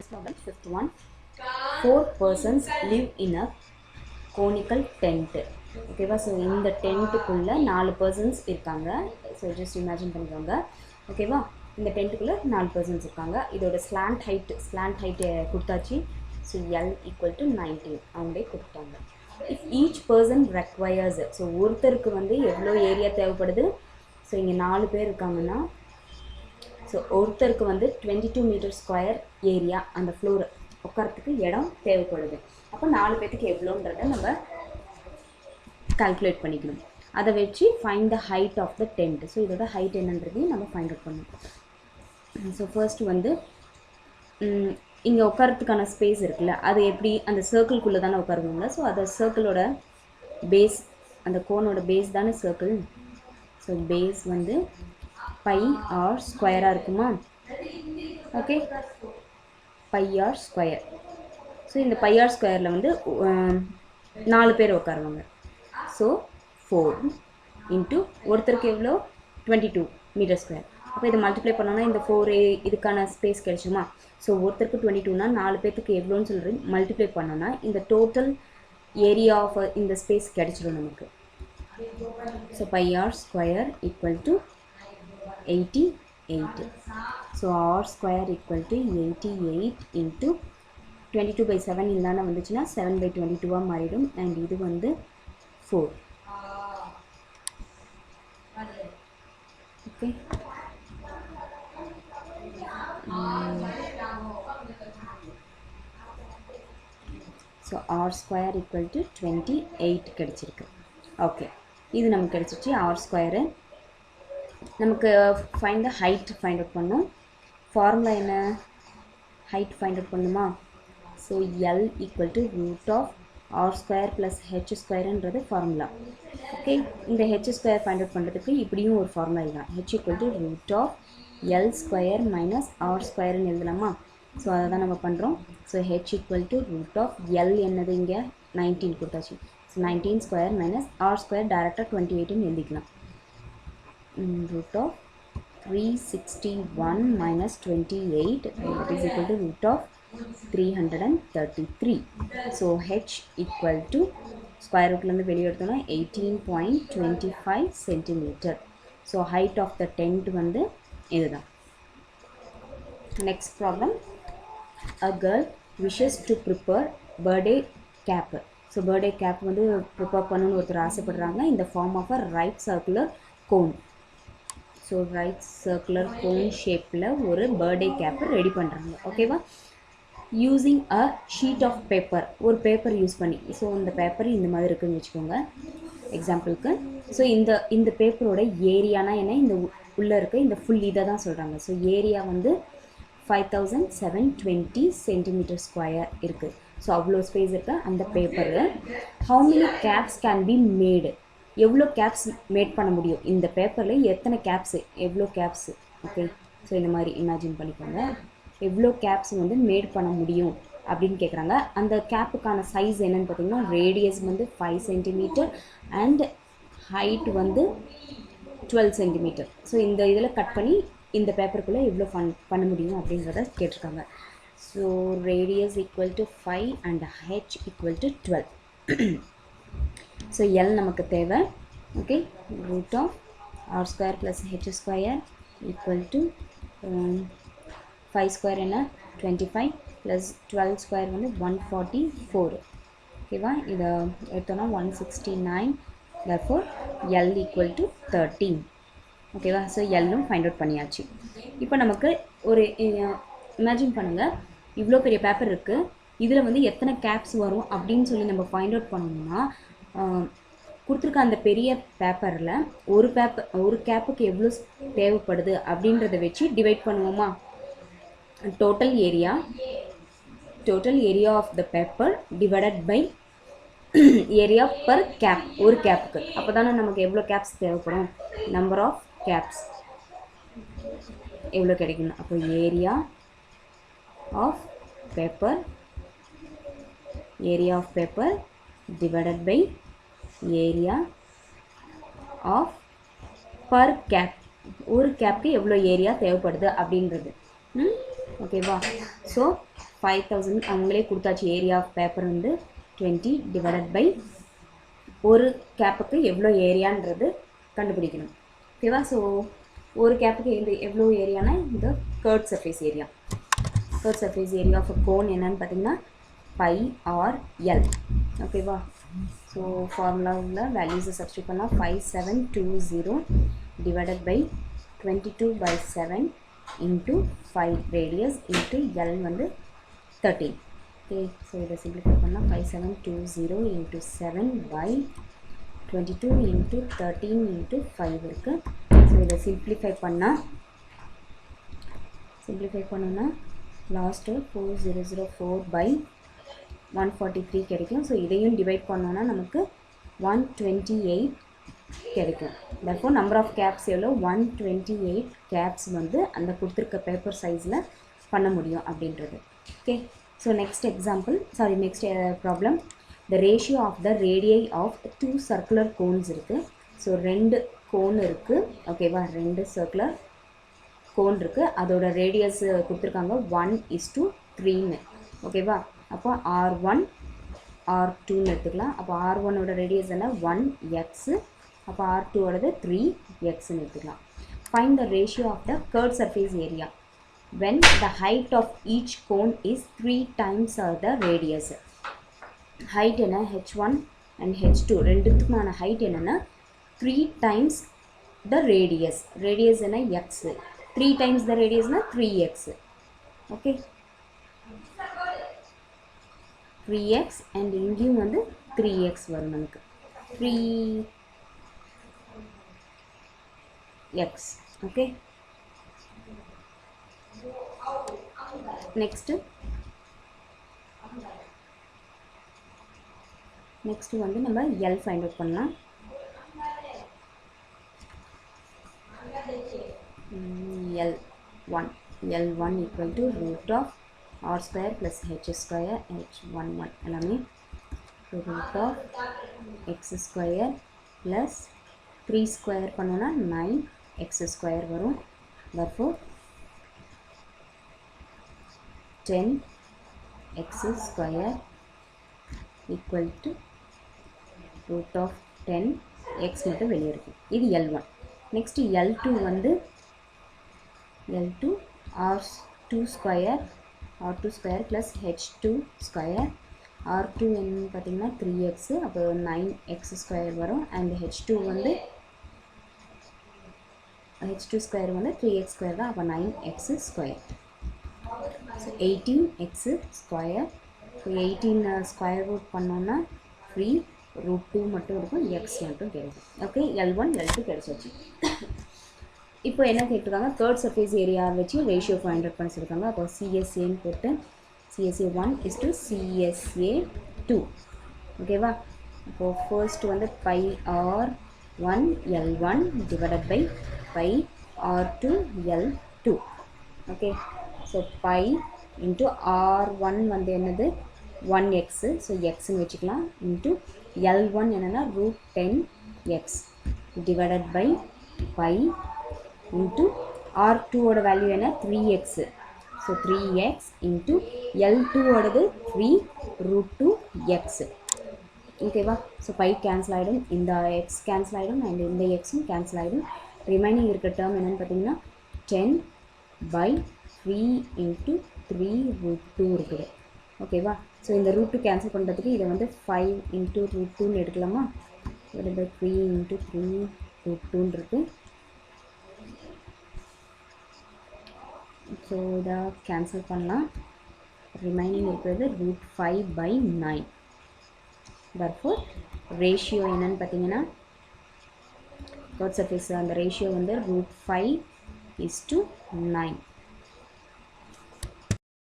Problem fifth one. 4 persons live in a conical tent. ஓகேவா? So இந்த டென்ட்டுக்குள்ளே 4 persons இருக்காங்க. So just imagine பண்ணிக்கோங்க. ஓகேவா? இந்த டென்ட்டுக்குள்ளே 4 பர்சன்ஸ் இருக்காங்க. இதோட ஸ்லாண்ட் ஹைட்டு கொடுத்தாச்சு. ஸோ எல் ஈக்குவல் டு 19 அவங்களே கொடுத்தாங்க. If each person requires, so ஒருத்தருக்கு வந்து எவ்வளோ ஏரியா தேவைப்படுது? ஸோ இங்கே 4 பேர் இருக்காங்கன்னா, ஸோ ஒருத்தருக்கு வந்து 22 மீட்டர் ஸ்கொயர் ஏரியா அந்த ஃப்ளோர் உட்காரத்துக்கு இடம் தேவைப்படுது. அப்போ 4 பேர்த்துக்கு எவ்வளோன்றதை நம்ம கால்குலேட் பண்ணிக்கணும். அதை வச்சு find the height of the tent. So இதோட ஹைட் என்னன்றதையும் நம்ம ஃபைண்ட் அவுட் பண்ணணும். ஸோ ஃபர்ஸ்ட் வந்து இங்கே உட்காரத்துக்கான ஸ்பேஸ் இருக்குல்ல, அது எப்படி அந்த சர்க்கிள்குள்ளே தானே உட்காருவாங்க. ஸோ அந்த சர்க்கிளோட பேஸ், அந்த கோனோட பேஸ் தானே சர்க்கிள். ஸோ பேஸ் வந்து பை ஆர் ஸ்கொயராக இருக்குமா? Okay, pi R square. So இந்த பை ஆர் ஸ்கொயரில் வந்து 4 பேர் உட்காருவாங்க. ஸோ 4 இன்ட்டு ஒருத்தருக்கு எவ்வளோ? 22 மீட்டர் ஸ்கொயர். அப்போ இதை மல்டிப்ளை பண்ணோன்னா இந்த 4 இதுக்கான ஸ்பேஸ் கிடைச்சுமா? ஸோ ஒருத்தருக்கு 22னா 4 பேர்த்துக்கு எவ்வளோன்னு சொல்கிற மல்டிப்ளை பண்ணோன்னா இந்த டோட்டல் ஏரியா ஆஃப் இந்த ஸ்பேஸ் கிடைச்சிடும் நமக்கு. So pi R square equal to 88. So r square equal to 88 into 22 by 7 இல்லான வந்துச்சுன்னா 7 by 22 மாறிடும். and இது வந்து 4. okay. So r square equal to 28 கிடைச்சிருக்கு. ஓகே, இது நமக்கு கிடைச்சிச்சு r square. நமக்கு find the height find out பண்ணோம். ஃபார்முலா என்ன? ஹைட் ஃபைண்ட் அவுட் பண்ணுமா? So L equal to root of R square plus H ஸ்கொயருன்றது ஃபார்முலா. ஓகே, இந்த ஹெச் ஸ்கொயர் ஃபைண்ட் அவுட் பண்ணுறதுக்கு இப்படியும் ஒரு ஃபார்முலா இதுதான். H equal to root of L square minus R ஸ்கொயர்னு எழுதலாமா? ஸோ அதை தான் நம்ம பண்ணுறோம். So H equal to root of L என்னது இங்கே 19 கொடுத்தாச்சு. So 19 square minus R square டேரெக்டாக 28ன்னு எழுதிக்கலாம். root of 361 minus 28, that is equal to root of 333. So h equal to square root ல வெளியே எடுத்தோம்னா 18.25 centimeter. So height of the tent வந்து இதுதான். Next problem. A girl wishes to prepare birthday cap. So birthday cap வந்து prepare பண்ணணும்னு ஒருத்தர் ஆசைப்படுறாங்க. in the form of a right circular cone. So right circular cone ஷேப்பில் ஒரு birthday கேப்பை ready பண்ணுறாங்க. ஓகேவா? Using a sheet of paper, ஒரு பேப்பர் யூஸ் பண்ணி. ஸோ இந்த பேப்பர் இந்த மாதிரி இருக்குதுன்னு வச்சுக்கோங்க எக்ஸாம்பிளுக்கு. ஸோ இந்த பேப்பரோட ஏரியானா என்ன? இந்த உள்ளே இருக்க இந்த ஃபுல் இதை தான் சொல்கிறாங்க. ஸோ ஏரியா வந்து 5720 சென்டிமீட்டர் ஸ்கொயர் இருக்குது. ஸோ அவ்வளோ ஸ்பேஸ் இருக்குது அந்த paper. How many caps can be made? எவ்வளோ கேப்ஸ் மேட் பண்ண முடியும் இந்த பேப்பரில்? எத்தனை கேப்ஸு, எவ்வளோ கேப்ஸு? ஓகே, ஸோ இந்த மாதிரி இமேஜின் பண்ணிக்கோங்க. எவ்வளோ கேப்ஸ் வந்து மேட் பண்ண முடியும் அப்படின்னு கேட்குறாங்க. அந்த கேப்புக்கான சைஸ் என்னென்னு பார்த்தீங்கன்னா, ரேடியஸ் வந்து 5 சென்டிமீட்டர் அண்ட் ஹைட் வந்து 12 சென்டிமீட்டர். ஸோ இந்த இதில் கட் பண்ணி இந்த பேப்பருக்குள்ளே எவ்வளோ பண்ண முடியும் அப்படின்றத கேட்டிருக்காங்க. So radius equal to 5 and H equal to 12. So L நமக்கு தேவை. Okay, root of R square plus H square equal to 5 square என்ன 25 ப்ளஸ் 12 ஸ்கொயர் வந்து 144. ஓகேவா? இதை எடுத்தோன்னா 169. therefore L equal to 13. ஓகேவா? ஸோ எல்லும் ஃபைண்ட் அவுட் பண்ணியாச்சு. இப்போ நமக்கு ஒரு இமேஜின் பண்ணுங்கள், இவ்வளோ பெரிய பேப்பர் இருக்குது, இதில் வந்து எத்தனை கேப்ஸ் வரும் அப்படின்னு சொல்லி நம்ம ஃபைண்ட் அவுட் பண்ணணும்னா, கொடுத்துருக்க அந்த பெரிய பேப்பரில் ஒரு கேப்புக்கு எவ்வளோ தேவைப்படுது அப்படின்றத வச்சு டிவைட் பண்ணுவோமா? Total area of the paper divided by area per cap, ஒரு கேப்புக்கு. அப்போ தானே நமக்கு எவ்வளோ கேப்ஸ் தேவைப்படும், நம்பர் ஆஃப் கேப்ஸ் எவ்வளோ கிடைக்கணும். அப்போ area of paper divided by area of per cap. ஒரு கேப்க்கு எவ்வளோ ஏரியா தேவைப்படுது அப்படின்றது. ஓகேவா? ஸோ 5000 அவங்களே கொடுத்தாச்சு. ஏரியா ஆஃப் பேப்பர் வந்து 20 டிவைடட் பை ஒரு கேப்புக்கு எவ்வளோ ஏரியான்றது கண்டுபிடிக்கணும். ஓகேவா? ஸோ ஒரு கேப்புக்கு எவ்வளோ ஏரியானா இந்த curved surface area. Curved surface area of cone என்னன்னு பார்த்தீங்கன்னா பை ஆர் எல். ஓகேவா? ஸோ ஃபார்முலாவில் வேல்யூஸை சப்ஸ்டியூட் பண்ணால் 5720 divided by 22/7 into 5 radius into L வந்து 13. ஓகே, ஸோ இதை சிம்பிளிஃபை பண்ணால் 5720 இன்ட்டு 7 பை 22 இன்ட்டு 13 இன்ட்டு 5 இருக்குது. ஸோ இதை சிம்பிளிஃபை பண்ணோன்னா லாஸ்ட்டு 4004 பை 143 கிடைக்கும். ஸோ இதையும் டிவைட் பண்ணோன்னா நமக்கு 128 கிடைக்கும். therefore நம்பர் ஆஃப் கேப்ஸ் எவ்வளோ? 128 கேப்ஸ் வந்து அந்த கொடுத்துருக்க பேப்பர் சைஸில் பண்ண முடியும் அப்படின்றது. Okay, so next problem. the ratio of the radii of 2 circular cones இருக்குது. ஸோ 2 கோன் இருக்குது. ஓகேவா? 2 சர்க்குலர் கோன் இருக்குது. அதோட ரேடியஸ் கொடுத்துருக்காங்க 1:3. ஓகேவா? அப்போ R1 R2ன்னு எடுத்துக்கலாம். அப்போ R1ஓட ரேடியஸ் என்ன? 1x. அப்போ R2ஓடது 3xன்னு எடுத்துக்கலாம். Find the ratio of the curve surface area when the height of each cone is 3 times the radius. height என்ன? h1 and h2 ரெண்டுத்துக்குமான height என்னன்னா 3 times the radius. radius என்ன? x. 3 times the radius na 3x. okay, 3x and இங்கேயும் வந்து 3x வரும் நமக்கு. 3x. okay, next வந்து நம்ம L find out பண்ணலாம். L1 equal to root of r square plus h square h11 எல்லாமே root of x square plus 3 square பண்ணோன்னா 9x square வரும். therefore 10x square equal to root of 10x மட்டும் வெளியே இருக்கும். இது L1. next L2 வந்து L2 r2 square plus h2 square. r2 என்னன்னு பார்த்தீங்கன்னா 3x. அப்போ 9x square வரும். and h2 square வந்து 3x square தான். அப்போ 9x square. so 18x square. So 18 square root பண்ணோன்னா ஃப்ரீ √2 மட்டும் இருக்கும். x மட்டும் கிடைக்கும். ஓகே, L1 L2 கிடைச்சாச்சு. இப்போ என்ன கேட்டிருக்காங்க? கர்வ் சர்ஃபேஸ் ஏரியா வச்சு ரேஷியோ ஃபைண்ட் அவுட் பண்ணி சொல்லியிருக்காங்க. அப்போ CSAன்னு போட்டு CSA1 to CSA2. ஓகேவா? அப்போது ஃபர்ஸ்ட் வந்து pi R1 L1 divided by pi R2 L2. Okay, so pi into R1 வந்து என்னது? 1x. ஸோ எக்ஸ்ன்னு வச்சுக்கலாம். இன்ட்டு L1 என்னென்னா √10x divided by by into R2ஓட வேல்யூ என்ன? 3x. ஸோ 3x இன்ட்டு L2ஓடது 3√2x. ஓகேவா? ஸோ பை கேன்சல் ஆகிடும். இந்த எக்ஸ் கேன்சல் ஆகிடும் அண்ட் இந்த எக்ஸும் கேன்சல் ஆகிடும். ரிமைனிங் இருக்க டேர்ம் என்னென்னு பார்த்தீங்கன்னா 10/3 இன்ட்டு 3√2 இருக்குது. ஓகேவா? ஸோ இந்த √2 கேன்சல் பண்ணுறதுக்கு இதை வந்து 5 இன்ட்டு √2ன்னு எடுக்கலாமா? இதில் 3 இன்ட்டு 3√2ன்னு இருக்குது. ஸோ இதை கேன்சல் பண்ணலாம். ரிமைனிங் இருக்கிறது √5/9. therefore ரேஷியோ என்னன்னு பார்த்தீங்கன்னா கர்வ் சர்ஃபேஸ் அந்த ரேஷியோ வந்து √5:9.